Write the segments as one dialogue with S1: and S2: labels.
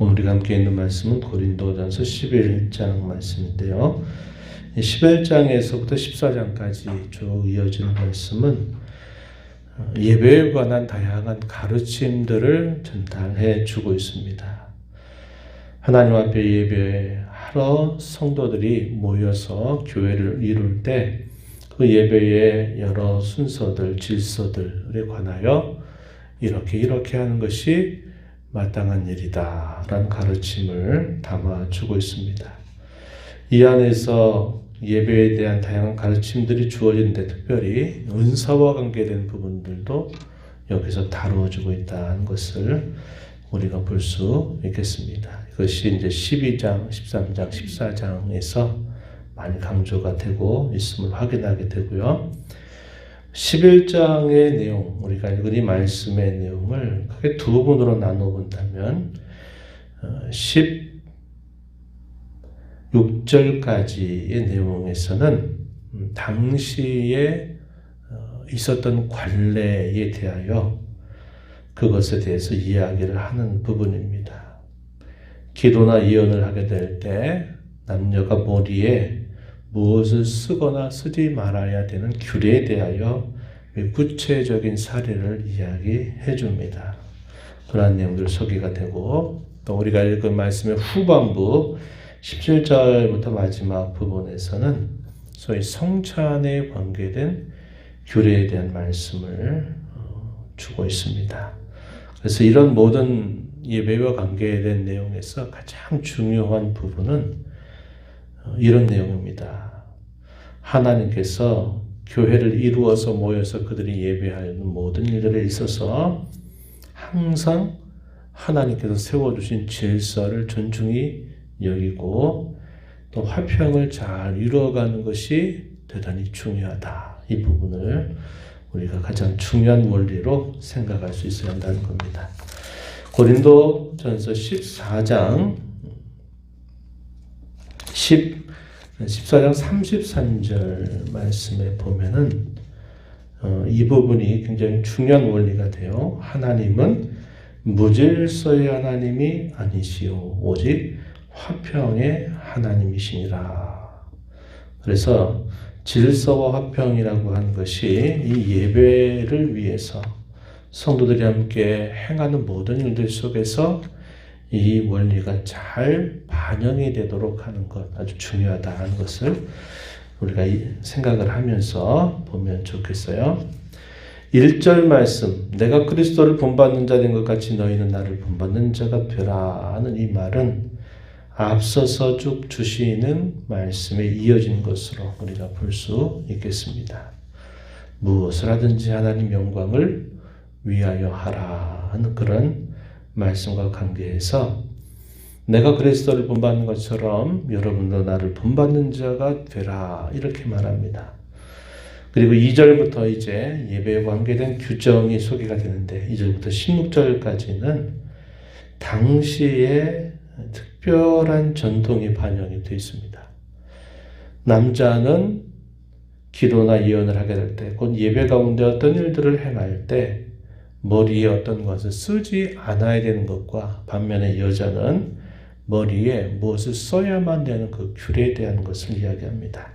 S1: 오늘 우리가 함께 있는 말씀은 고린도전서 11장 말씀인데요. 11장에서부터 14장까지 쭉 이어지는 말씀은 예배에 관한 다양한 가르침들을 전달해 주고 있습니다. 하나님 앞에 예배하러 성도들이 모여서 교회를 이룰 때 그 예배의 여러 순서들, 질서들에 관하여 이렇게 하는 것이 마땅한 일이다 라는 가르침을 담아주고 있습니다. 이 안에서 예배에 대한 다양한 가르침들이 주어지는데 특별히 은사와 관계된 부분들도 여기서 다루어지고 있다는 것을 우리가 볼 수 있겠습니다. 이것이 이제 12장, 13장, 14장에서 많이 강조가 되고 있음을 확인하게 되고요. 11장의 내용, 우리가 읽은 이 말씀의 내용을 크게 두 부분으로 나눠 본다면 16절까지의 내용에서는 당시에 있었던 관례에 대하여 그것에 대해서 이야기를 하는 부분입니다. 기도나 예언을 하게 될 때 남녀가 머리에 무엇을 쓰거나 쓰지 말아야 되는 규례에 대하여 구체적인 사례를 이야기해 줍니다. 그러한 내용들 소개가 되고 또 우리가 읽은 말씀의 후반부 17절부터 마지막 부분에서는 소위 성찬에 관계된 규례에 대한 말씀을 주고 있습니다. 그래서 이런 모든 예배와 관계된 내용에서 가장 중요한 부분은 이런 내용입니다. 하나님께서 교회를 이루어서 모여서 그들이 예배하는 모든 일들에 있어서 항상 하나님께서 세워주신 질서를 존중히 여기고 또 화평을 잘 이루어가는 것이 대단히 중요하다. 이 부분을 우리가 가장 중요한 원리로 생각할 수 있어야 한다는 겁니다. 고린도전서 14장 14장 33절 말씀에 보면은 이 부분이 굉장히 중요한 원리가 돼요. 하나님은 무질서의 하나님이 아니시오 오직 화평의 하나님이시니라. 그래서 질서와 화평이라고 하는 것이 이 예배를 위해서 성도들이 함께 행하는 모든 일들 속에서 이 원리가 잘 반영이 되도록 하는 것 아주 중요하다는 것을 우리가 생각을 하면서 보면 좋겠어요. 1절 말씀, 내가 그리스도를 본받는 자 된 것 같이 너희는 나를 본받는 자가 되라 하는 이 말은 앞서서 쭉 주시는 말씀에 이어진 것으로 우리가 볼 수 있겠습니다. 무엇을 하든지 하나님 영광을 위하여 하라 하는 그런 말씀과 관계해서 내가 그리스도를 본받는 것처럼 여러분도 나를 본받는 자가 되라 이렇게 말합니다. 그리고 2절부터 이제 예배에 관계된 규정이 소개가 되는데 2절부터 16절까지는 당시의 특별한 전통이 반영이 되어 있습니다. 남자는 기도나 예언을 하게 될 때, 곧 예배 가운데 어떤 일들을 행할 때 머리에 어떤 것을 쓰지 않아야 되는 것과 반면에 여자는 머리에 무엇을 써야만 되는 그 규례에 대한 것을 이야기합니다.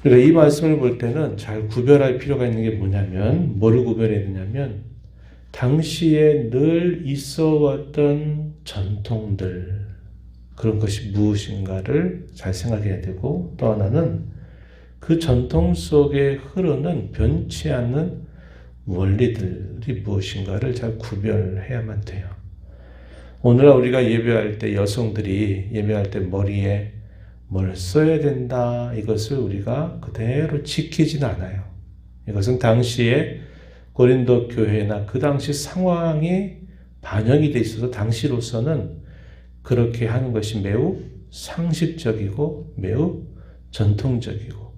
S1: 그러니까 이 말씀을 볼 때는 잘 구별할 필요가 있는 게 뭐냐면, 뭘 구별해야 되냐면 당시에 늘 있어 왔던 전통들, 그런 것이 무엇인가를 잘 생각해야 되고, 또 하나는 그 전통 속에 흐르는 변치 않는 원리들이 무엇인가를 잘 구별해야만 돼요. 오늘날 우리가 예배할 때 여성들이 예배할 때 머리에 뭘 써야 된다 이것을 우리가 그대로 지키지는 않아요. 이것은 당시에 고린도 교회나 그 당시 상황이 반영이 돼 있어서 당시로서는 그렇게 하는 것이 매우 상식적이고 매우 전통적이고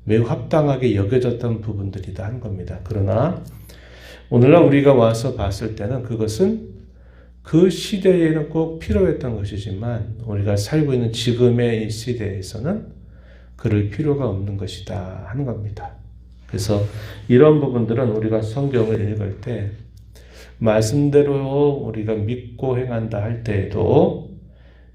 S1: 매우 합당하게 여겨졌던 부분들이다 한 겁니다. 그러나 오늘날 우리가 와서 봤을 때는 그것은 그 시대에는 꼭 필요했던 것이지만 우리가 살고 있는 지금의 이 시대에서는 그럴 필요가 없는 것이다 하는 겁니다. 그래서 이런 부분들은 우리가 성경을 읽을 때 말씀대로 우리가 믿고 행한다 할 때에도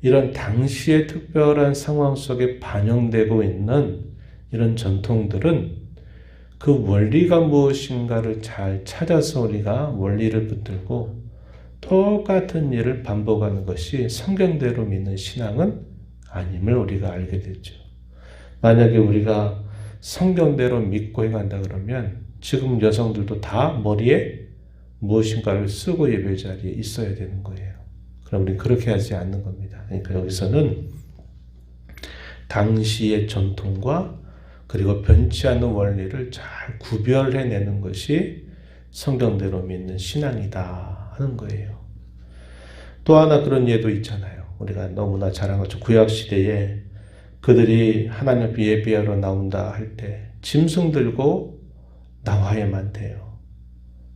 S1: 이런 당시의 특별한 상황 속에 반영되고 있는 이런 전통들은 그 원리가 무엇인가를 잘 찾아서 우리가 원리를 붙들고 똑같은 일을 반복하는 것이 성경대로 믿는 신앙은 아님을 우리가 알게 되죠. 만약에 우리가 성경대로 믿고 행한다 그러면 지금 여성들도 다 머리에 무엇인가를 쓰고 예배 자리에 있어야 되는 거예요. 그럼 우리는 그렇게 하지 않는 겁니다. 그러니까 여기서는 당시의 전통과 그리고 변치 않는 원리를 잘 구별해내는 것이 성경대로 믿는 신앙이다 하는 거예요. 또 하나 그런 예도 있잖아요. 우리가 너무나 잘 아는 것처럼 구약시대에 그들이 하나님 앞에 예배하러 나온다 할 때 짐승 들고 나와야만 돼요.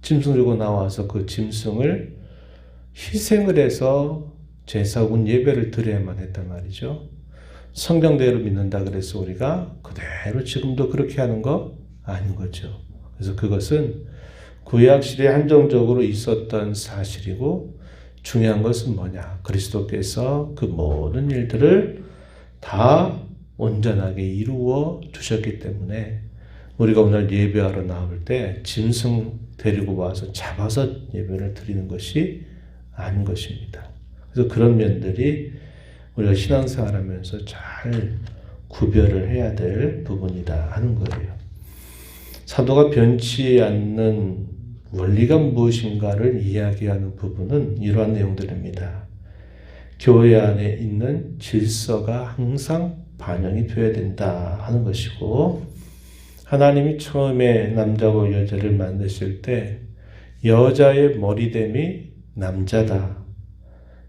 S1: 짐승 들고 나와서 그 짐승을 희생을 해서 제사군 예배를 드려야만 했단 말이죠. 성경대로 믿는다 그래서 우리가 그대로 지금도 그렇게 하는 거 아닌 거죠. 그래서 그것은 구약시대에 한정적으로 있었던 사실이고 중요한 것은 뭐냐? 그리스도께서 그 모든 일들을 다 온전하게 이루어 주셨기 때문에 우리가 오늘 예배하러 나올 때 짐승 데리고 와서 잡아서 예배를 드리는 것이 아닌 것입니다. 그래서 그런 면들이 우리가 신앙생활하면서 잘 구별을 해야 될 부분이다 하는 거예요. 사도가 변치 않는 원리가 무엇인가를 이야기하는 부분은 이러한 내용들입니다. 교회 안에 있는 질서가 항상 반영이 되어야 된다 하는 것이고, 하나님이 처음에 남자와 여자를 만드실 때 여자의 머리됨이 남자다,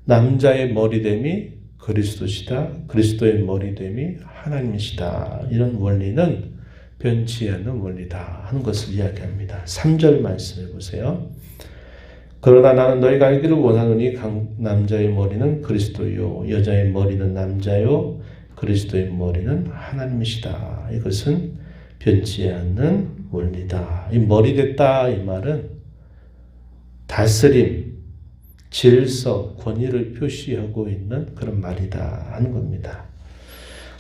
S1: 남자의 머리됨이 그리스도시다, 그리스도의 머리됨이 하나님이시다, 이런 원리는 변치 않는 원리다 하는 것을 이야기합니다. 3절 말씀해 보세요. 그러나 나는 너희가 알기를 원하노니 남자의 머리는 그리스도요 여자의 머리는 남자요 그리스도의 머리는 하나님이시다. 이것은 변치 않는 원리다. 이 머리 됐다 이 말은 다스림, 질서, 권위를 표시하고 있는 그런 말이다 하는 겁니다.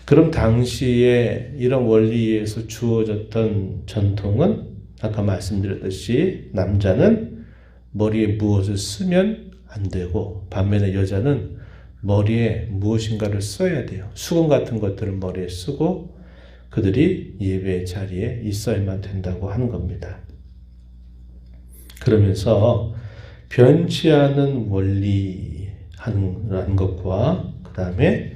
S1: 그럼 당시에 이런 원리에서 주어졌던 전통은 아까 말씀드렸듯이 남자는 머리에 무엇을 쓰면 안 되고 반면에 여자는 머리에 무엇인가를 써야 돼요. 수건 같은 것들을 머리에 쓰고 그들이 예배 자리에 있어야만 된다고 하는 겁니다. 그러면서 변치 않은 원리라는 것과 그 다음에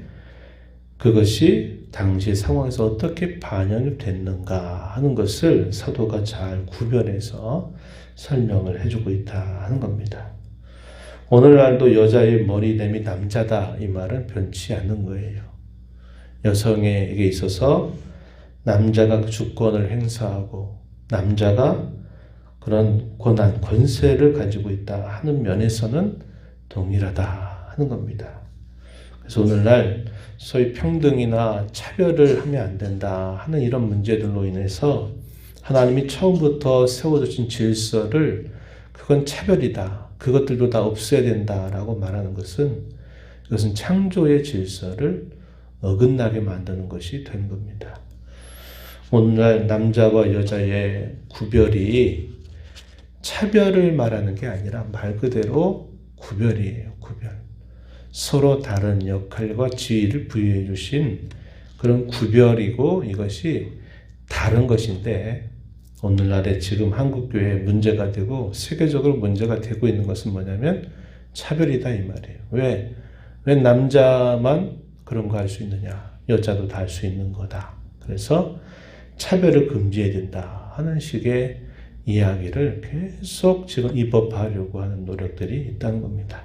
S1: 그것이 당시 상황에서 어떻게 반영이 됐는가 하는 것을 사도가 잘 구별해서 설명을 해주고 있다 하는 겁니다. 오늘날도 여자의 머리됨이 남자다 이 말은 변치 않는 거예요. 여성에게 있어서 남자가 그 주권을 행사하고 남자가 그런 권한, 권세를 가지고 있다 하는 면에서는 동일하다 하는 겁니다. 그래서 오늘날 소위 평등이나 차별을 하면 안 된다 하는 이런 문제들로 인해서 하나님이 처음부터 세워주신 질서를 그건 차별이다, 그것들도 다 없애야 된다라고 말하는 것은 이것은 창조의 질서를 어긋나게 만드는 것이 된 겁니다. 오늘날 남자와 여자의 구별이 차별을 말하는 게 아니라 말 그대로 구별이에요. 구별. 서로 다른 역할과 지위를 부여해 주신 그런 구별이고 이것이 다른 것인데 오늘날에 지금 한국교회에 문제가 되고 세계적으로 문제가 되고 있는 것은 뭐냐면 차별이다 이 말이에요. 왜 남자만 그런 거 할 수 있느냐, 여자도 다 할 수 있는 거다. 그래서 차별을 금지해야 된다 하는 식의 이야기를 계속 지금 입법하려고 하는 노력들이 있다는 겁니다.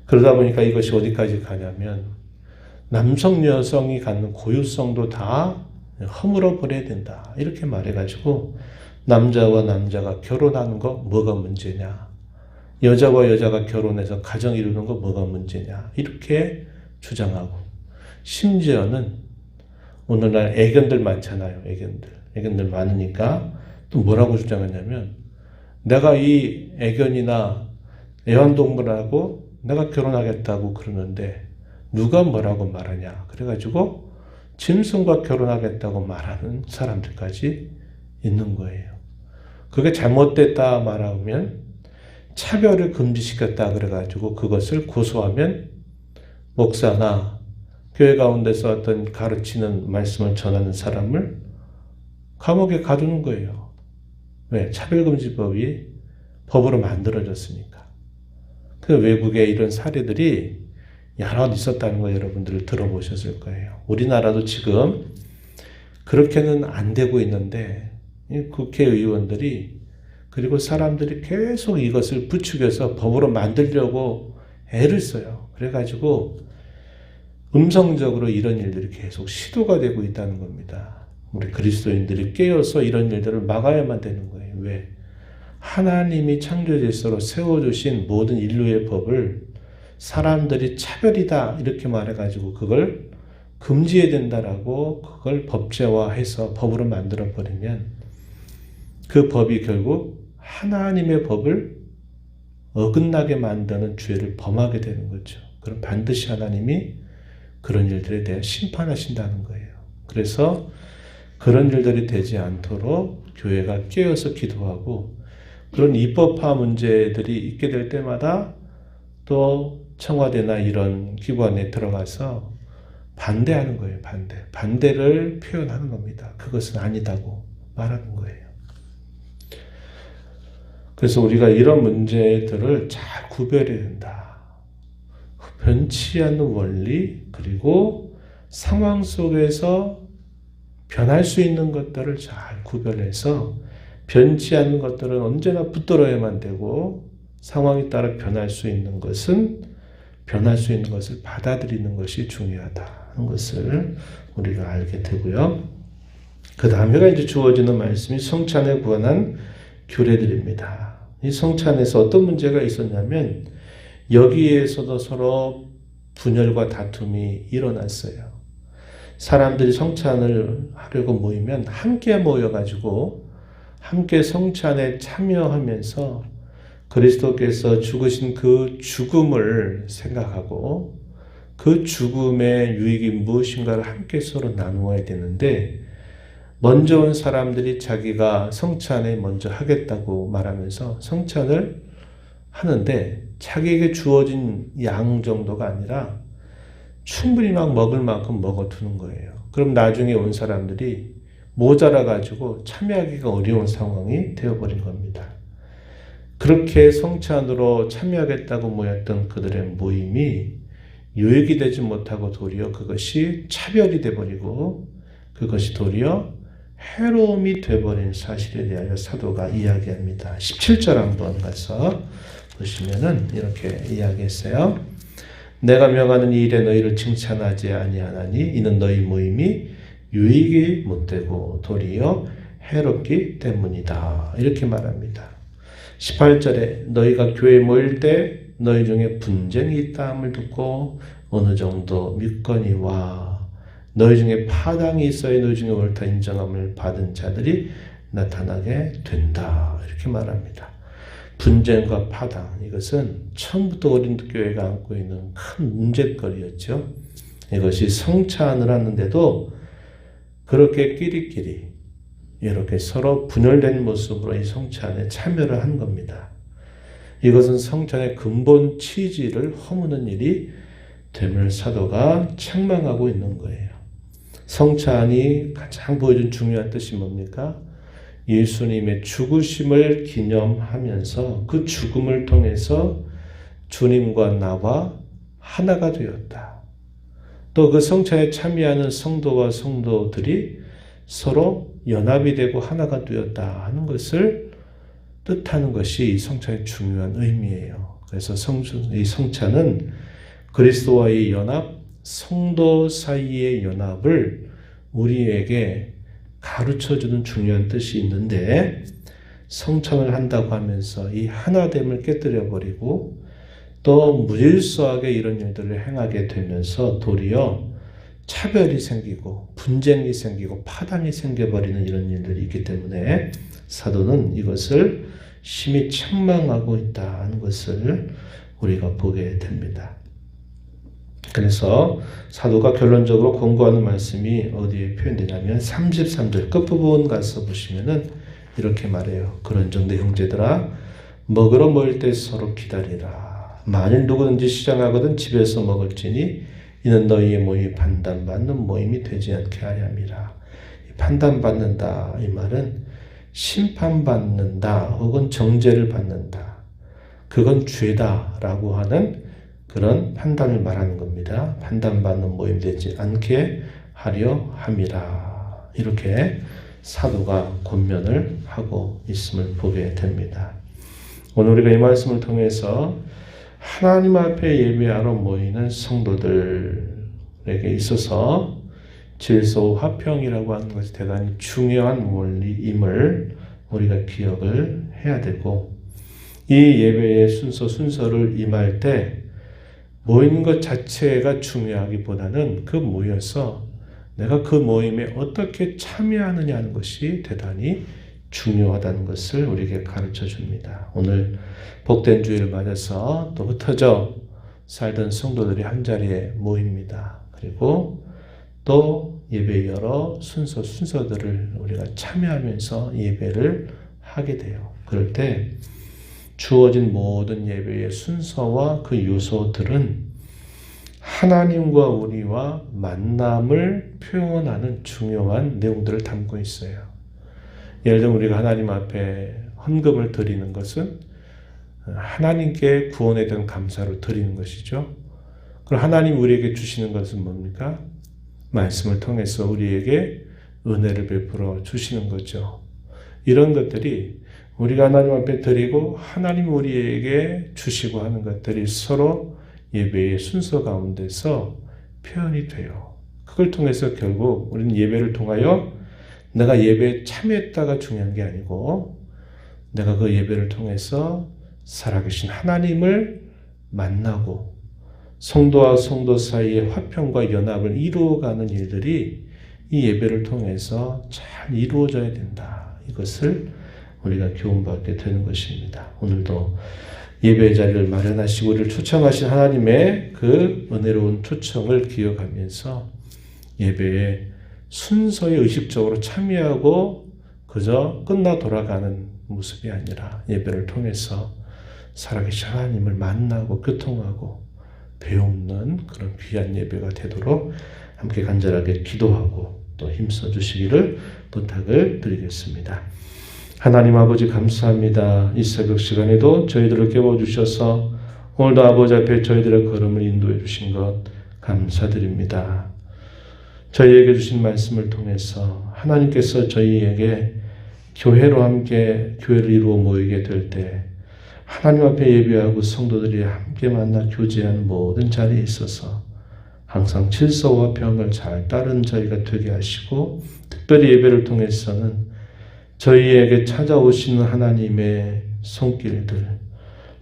S1: 그러다 보니까 이것이 어디까지 가냐면 남성 여성이 갖는 고유성도 다 허물어 버려야 된다 이렇게 말해가지고 남자와 남자가 결혼하는 거 뭐가 문제냐, 여자와 여자가 결혼해서 가정 이루는 거 뭐가 문제냐 이렇게 주장하고, 심지어는 오늘날 애견들 많잖아요. 애견들 많으니까 또 뭐라고 주장하냐면 내가 이 애견이나 애완동물하고 내가 결혼하겠다고 그러는데 누가 뭐라고 말하냐. 그래가지고 짐승과 결혼하겠다고 말하는 사람들까지 있는 거예요. 그게 잘못됐다 말하면 차별을 금지시켰다 그래가지고 그것을 고소하면 목사나 교회 가운데서 어떤 가르치는 말씀을 전하는 사람을 감옥에 가두는 거예요. 왜? 차별금지법이 법으로 만들어졌으니까. 그 외국에 이런 사례들이 여러 있었다는 거 여러분들 들어보셨을 거예요. 우리나라도 지금 그렇게는 안 되고 있는데 국회의원들이 그리고 사람들이 계속 이것을 부추겨서 법으로 만들려고 애를 써요. 그래가지고 음성적으로 이런 일들이 계속 시도가 되고 있다는 겁니다. 우리 그리스도인들이 깨어서 이런 일들을 막아야만 되는 거예요. 왜? 하나님이 창조 질서로 세워주신 모든 인류의 법을 사람들이 차별이다 이렇게 말해가지고 그걸 금지해야 된다라고 그걸 법제화해서 법으로 만들어버리면 그 법이 결국 하나님의 법을 어긋나게 만드는 죄를 범하게 되는 거죠. 그럼 반드시 하나님이 그런 일들에 대해 심판하신다는 거예요. 그래서 그런 일들이 되지 않도록 교회가 깨어서 기도하고 그런 입법화 문제들이 있게 될 때마다 또 청와대나 이런 기관에 들어가서 반대하는 거예요. 반대를 표현하는 겁니다. 그것은 아니다고 말하는 거예요. 그래서 우리가 이런 문제들을 잘 구별해야 된다. 변치 않는 원리 그리고 상황 속에서 변할 수 있는 것들을 잘 구별해서 변치 않는 것들은 언제나 붙들어야만 되고 상황에 따라 변할 수 있는 것을 받아들이는 것이 중요하다는 것을 우리가 알게 되고요. 그 다음에가 이제 주어지는 말씀이 성찬에 관한 규례들입니다. 이 성찬에서 어떤 문제가 있었냐면 여기에서도 서로 분열과 다툼이 일어났어요. 사람들이 성찬을 하려고 모이면 함께 모여가지고 함께 성찬에 참여하면서 그리스도께서 죽으신 그 죽음을 생각하고 그 죽음의 유익이 무엇인가를 함께 서로 나누어야 되는데 먼저 온 사람들이 자기가 성찬에 먼저 하겠다고 말하면서 성찬을 하는데 자기에게 주어진 양 정도가 아니라 충분히 막 먹을 만큼 먹어두는 거예요. 그럼 나중에 온 사람들이 모자라가지고 참여하기가 어려운 상황이 되어버린 겁니다. 그렇게 성찬으로 참여하겠다고 모였던 그들의 모임이 유익이 되지 못하고 도리어 그것이 차별이 되어버리고 그것이 도리어 해로움이 되어버린 사실에 대하여 사도가 이야기합니다. 17절 한번 가서 보시면은 이렇게 이야기했어요. 내가 명하는 이 일에 너희를 칭찬하지 아니하나니 이는 너희 모임이 유익이 못되고 도리어 해롭기 때문이다. 이렇게 말합니다. 18절에 너희가 교회에 모일 때 너희 중에 분쟁이 있다함을 듣고 어느 정도 믿거니와 너희 중에 파당이 있어야 너희 중에 옳다 인정함을 받은 자들이 나타나게 된다. 이렇게 말합니다. 분쟁과 파당, 이것은 처음부터 고린도교회가 안고 있는 큰 문제거리였죠. 이것이 성찬을 하는데도 그렇게 끼리끼리 이렇게 서로 분열된 모습으로 이 성찬에 참여를 한 겁니다. 이것은 성찬의 근본 취지를 허무는 일이 됨을 사도가 책망하고 있는 거예요. 성찬이 가장 보여준 중요한 뜻이 뭡니까? 예수님의 죽으심을 기념하면서 그 죽음을 통해서 주님과 나와 하나가 되었다. 또 그 성찬에 참여하는 성도와 성도들이 서로 연합이 되고 하나가 되었다 하는 것을 뜻하는 것이 이 성찬의 중요한 의미예요. 그래서 이 성찬은 그리스도와의 연합, 성도 사이의 연합을 우리에게 가르쳐주는 중요한 뜻이 있는데 성찬을 한다고 하면서 이 하나됨을 깨뜨려버리고 또 무질서하게 이런 일들을 행하게 되면서 도리어 차별이 생기고 분쟁이 생기고 파당이 생겨버리는 이런 일들이 있기 때문에 사도는 이것을 심히 책망하고 있다는 것을 우리가 보게 됩니다. 그래서 사도가 결론적으로 권고하는 말씀이 어디에 표현되냐면 33절 끝부분 가서 보시면은 이렇게 말해요. 그런정대 형제들아 먹으러 모일 때 서로 기다리라. 만일 누구든지 시장하거든 집에서 먹을지니 이는 너희의 모임이 판단받는 모임이 되지 않게 하려 함이라. 판단받는다 이 말은 심판받는다 혹은 정죄를 받는다. 그건 죄다라고 하는 그런 판단을 말하는 겁니다. 판단받는 모임 되지 않게 하려 함이라. 이렇게 사도가 권면을 하고 있음을 보게 됩니다. 오늘 우리가 이 말씀을 통해서 하나님 앞에 예배하러 모이는 성도들에게 있어서 질서 화평이라고 하는 것이 대단히 중요한 원리임을 우리가 기억을 해야 되고, 이 예배의 순서를 임할 때 모이는 것 자체가 중요하기보다는 그 모여서 내가 그 모임에 어떻게 참여하느냐 하는 것이 대단히 중요하다는 것을 우리에게 가르쳐 줍니다. 오늘 복된 주일을 맞아서 또 흩어져 살던 성도들이 한자리에 모입니다. 그리고 또 예배 여러 순서들을 우리가 참여하면서 예배를 하게 돼요. 그럴 때 주어진 모든 예배의 순서와 그 요소들은 하나님과 우리와 만남을 표현하는 중요한 내용들을 담고 있어요. 예를 들면 우리가 하나님 앞에 헌금을 드리는 것은 하나님께 구원에 대한 감사로 드리는 것이죠. 그럼 하나님 우리에게 주시는 것은 뭡니까? 말씀을 통해서 우리에게 은혜를 베풀어 주시는 거죠. 이런 것들이 우리가 하나님 앞에 드리고 하나님 우리에게 주시고 하는 것들이 서로 예배의 순서 가운데서 표현이 돼요. 그걸 통해서 결국 우리는 예배를 통하여 내가 예배에 참여했다가 중요한 게 아니고 내가 그 예배를 통해서 살아계신 하나님을 만나고 성도와 성도 사이의 화평과 연합을 이루어가는 일들이 이 예배를 통해서 잘 이루어져야 된다. 이것을 우리가 교훈받게 되는 것입니다. 오늘도 예배의 자리를 마련하시고 우리를 초청하신 하나님의 그 은혜로운 초청을 기억하면서 예배에 순서에 의식적으로 참여하고 그저 끝나 돌아가는 모습이 아니라 예배를 통해서 살아계신 하나님을 만나고 교통하고 배우는 그런 귀한 예배가 되도록 함께 간절하게 기도하고 또 힘써 주시기를 부탁을 드리겠습니다. 하나님 아버지 감사합니다. 이 새벽 시간에도 저희들을 깨워주셔서 오늘도 아버지 앞에 저희들의 걸음을 인도해 주신 것 감사드립니다. 저희에게 주신 말씀을 통해서 하나님께서 저희에게 교회로 함께 교회를 이루어 모이게 될 때 하나님 앞에 예배하고 성도들이 함께 만나 교제하는 모든 자리에 있어서 항상 질서와 평을 잘 따르는 저희가 되게 하시고 특별히 예배를 통해서는 저희에게 찾아오시는 하나님의 손길들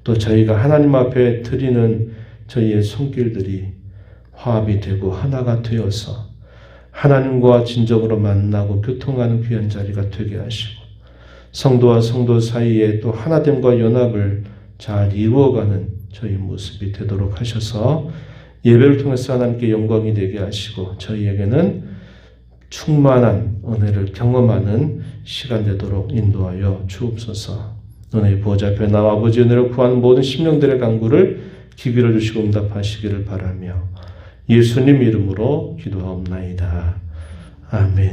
S1: 또 저희가 하나님 앞에 드리는 저희의 손길들이 화합이 되고 하나가 되어서 하나님과 진정으로 만나고 교통하는 귀한 자리가 되게 하시고 성도와 성도 사이에 또 하나됨과 연합을 잘 이루어가는 저희 모습이 되도록 하셔서 예배를 통해서 하나님께 영광이 되게 하시고 저희에게는 충만한 은혜를 경험하는 시간 되도록 인도하여 주옵소서. 은혜의 보좌 앞에 나와 아버지 은혜를 구하는 모든 심령들의 간구를 기울여 주시고 응답하시기를 바라며 예수님 이름으로 기도하옵나이다. 아멘.